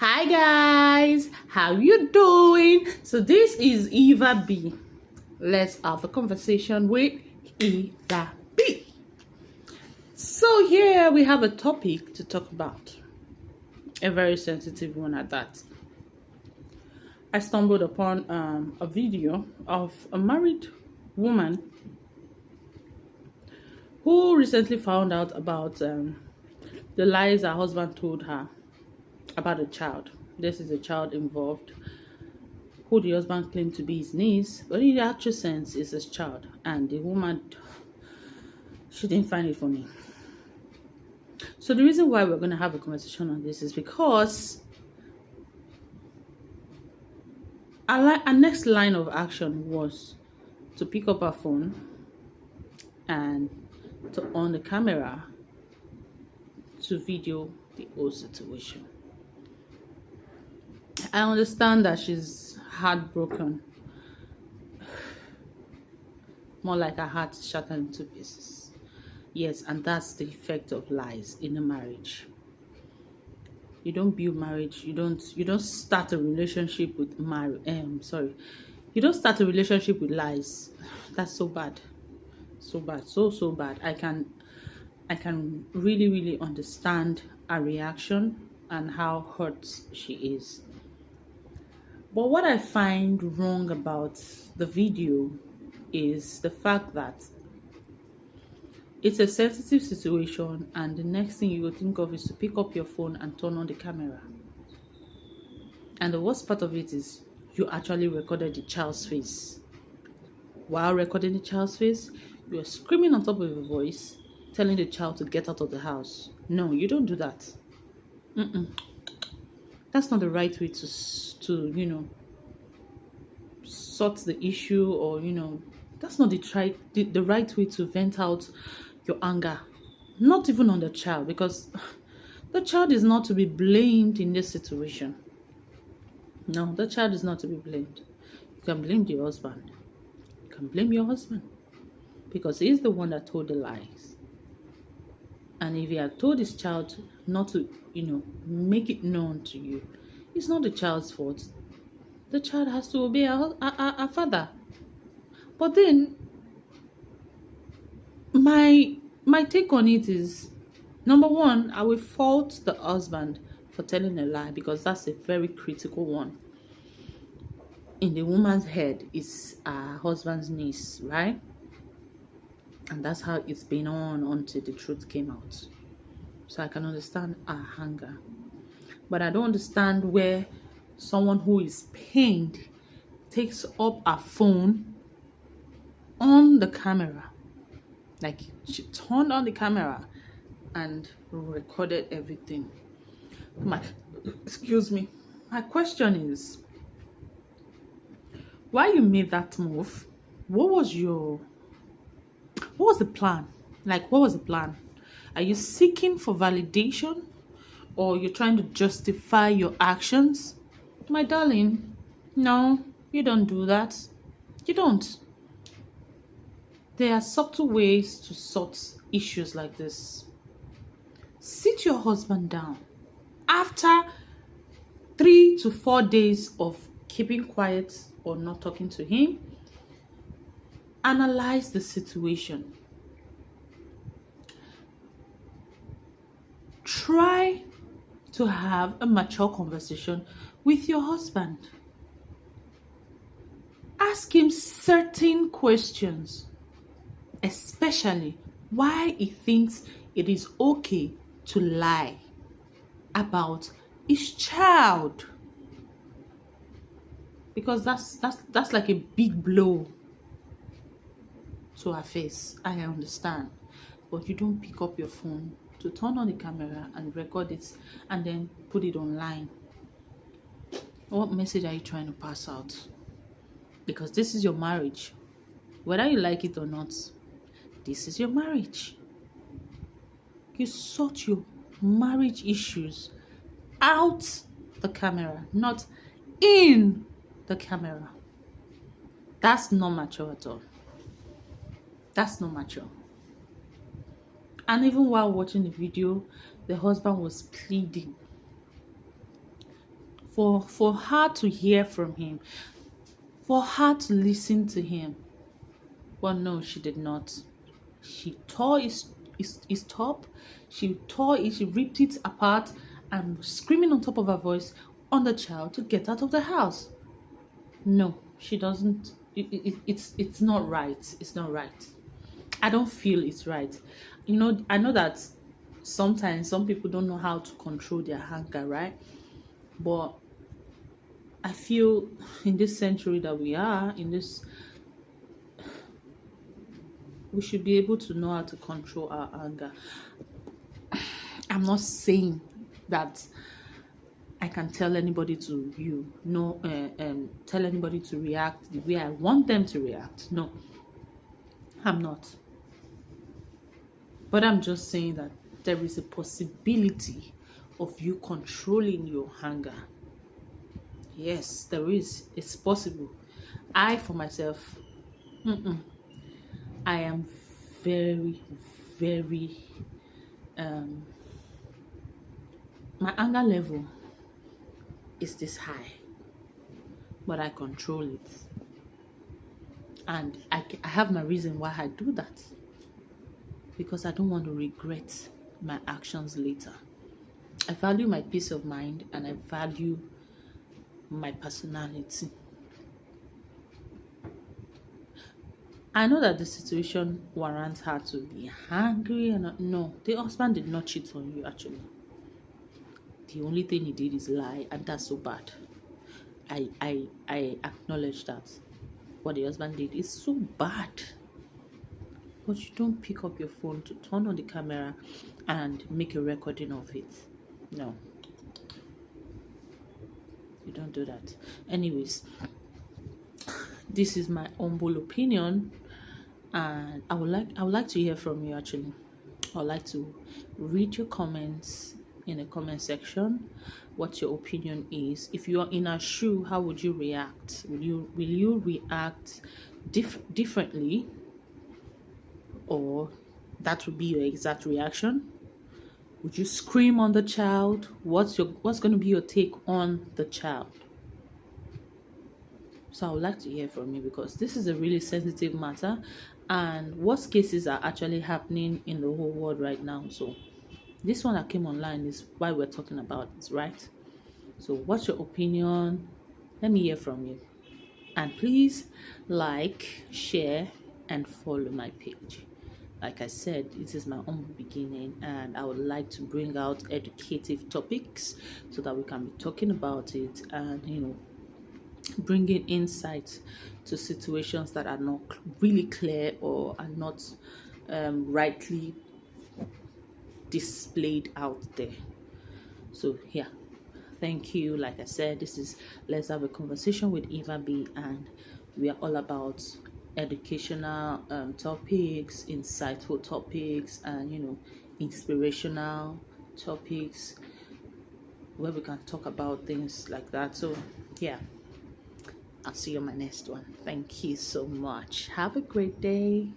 Hi guys, how you doing? So this is Eva B. Let's have a conversation with Eva B. So here we have a topic to talk about, a very sensitive one at that. I stumbled upon a video of a married woman who recently found out about the lies her husband told her about a child. This is a child involved who the husband claimed to be his niece, but in the actual sense is his child. And the woman, she didn't find it funny. So the reason why we're going to have a conversation on this is because our next line of action was to pick up our phone and to on the camera to video the whole situation. I understand that she's heartbroken, more like her heart shattered into pieces. Yes, and that's the effect of lies in a marriage. You don't build marriage. You don't start a relationship with you don't start a relationship with lies. That's so bad. So bad. So bad. I can really understand her reaction and how hurt she is. But what I find wrong about the video is the fact that it's a sensitive situation, and the next thing you will think of is to pick up your phone and turn on the camera. And the worst part of it is you actually recorded the child's face. While recording the child's face, you are screaming on top of your voice, telling the child to get out of the house. No, you don't do that. That's not the right way to sort the issue, or that's not the right way to vent out your anger. Not even on the child, because the child is not to be blamed in this situation. No, the child is not to be blamed. You can blame the husband. You can blame your husband because he's the one that told the lies. And if he had told his child not to, make it known to you, it's not the child's fault. The child has to obey her father. But then, my take on it is, number one, I will fault the husband for telling a lie, because that's a very critical one. In the woman's head is her husband's niece, right? And that's how it's been on until the truth came out. So I can understand her anger. But I don't understand where someone who is pained takes up a phone on the camera. Like, she turned on the camera and recorded everything. Excuse me. My question is, why you made that move? What was the plan? Like, what was the plan? Are you seeking for validation, or you're trying to justify your actions? My darling, no, you don't do that. You don't. There are subtle ways to sort issues like this. Sit your husband down. After 3 to 4 days of keeping quiet or not talking to him, analyze the situation. Try to have a mature conversation with your husband. Ask him certain questions, especially why he thinks it is okay to lie about his child. Because that's like a big blow to her face. I understand. But you don't pick up your phone to turn on the camera and record it and then put it online. What message are you trying to pass out? Because this is your marriage. Whether you like it or not, this is your marriage. You sort your marriage issues out the camera, not in the camera. That's not mature at all. That's not mature. And even while watching the video, the husband was pleading for her to hear from him, for her to listen to him. But no, she did not. She tore his top, she tore it, she ripped it apart and screaming on top of her voice on the child to get out of the house. No, she doesn't. It's not right. It's not right. I don't feel it's right. I know that sometimes some people don't know how to control their anger, right? But I feel in this century that we are, we should be able to know how to control our anger. I'm not saying that I can tell anybody to tell anybody to react the way I want them to react. No, I'm not. But I'm just saying that there is a possibility of you controlling your anger. Yes, there is. It's possible. I, for myself, I am very, very, my anger level is this high, but I control it. And I have my reason why I do that. Because I don't want to regret my actions later. I value my peace of mind and I value my personality. I know that the situation warrants her to be angry and no, the husband did not cheat on you actually. The only thing he did is lie, and that's so bad. I acknowledge that. What the husband did is so bad. But you don't pick up your phone to turn on the camera and make a recording of it. No. You don't do that. Anyways, this is my humble opinion, and I would like to hear from you actually. I would like to read your comments in the comment section. What your opinion is. If you are in a shoe, how would you react? Will you react differently? Or that would be your exact reaction? Would you scream on the child? What's going to be your take on the child? So I would like to hear from you because this is a really sensitive matter, and worst cases are actually happening in the whole world right now. So this one that came online is why we're talking about it, right? So what's your opinion? Let me hear from you. And please like, share, and follow my page. Like I said, this is my own beginning, and I would like to bring out educative topics so that we can be talking about it and, bringing insight to situations that are not really clear or are not rightly displayed out there. So, yeah. Thank you. Like I said, this is Let's Have a Conversation with Eva B, and we are all about educational topics, insightful topics, and inspirational topics where we can talk about things like that. So, yeah, I'll see you on my next one. Thank you so much. Have a great day.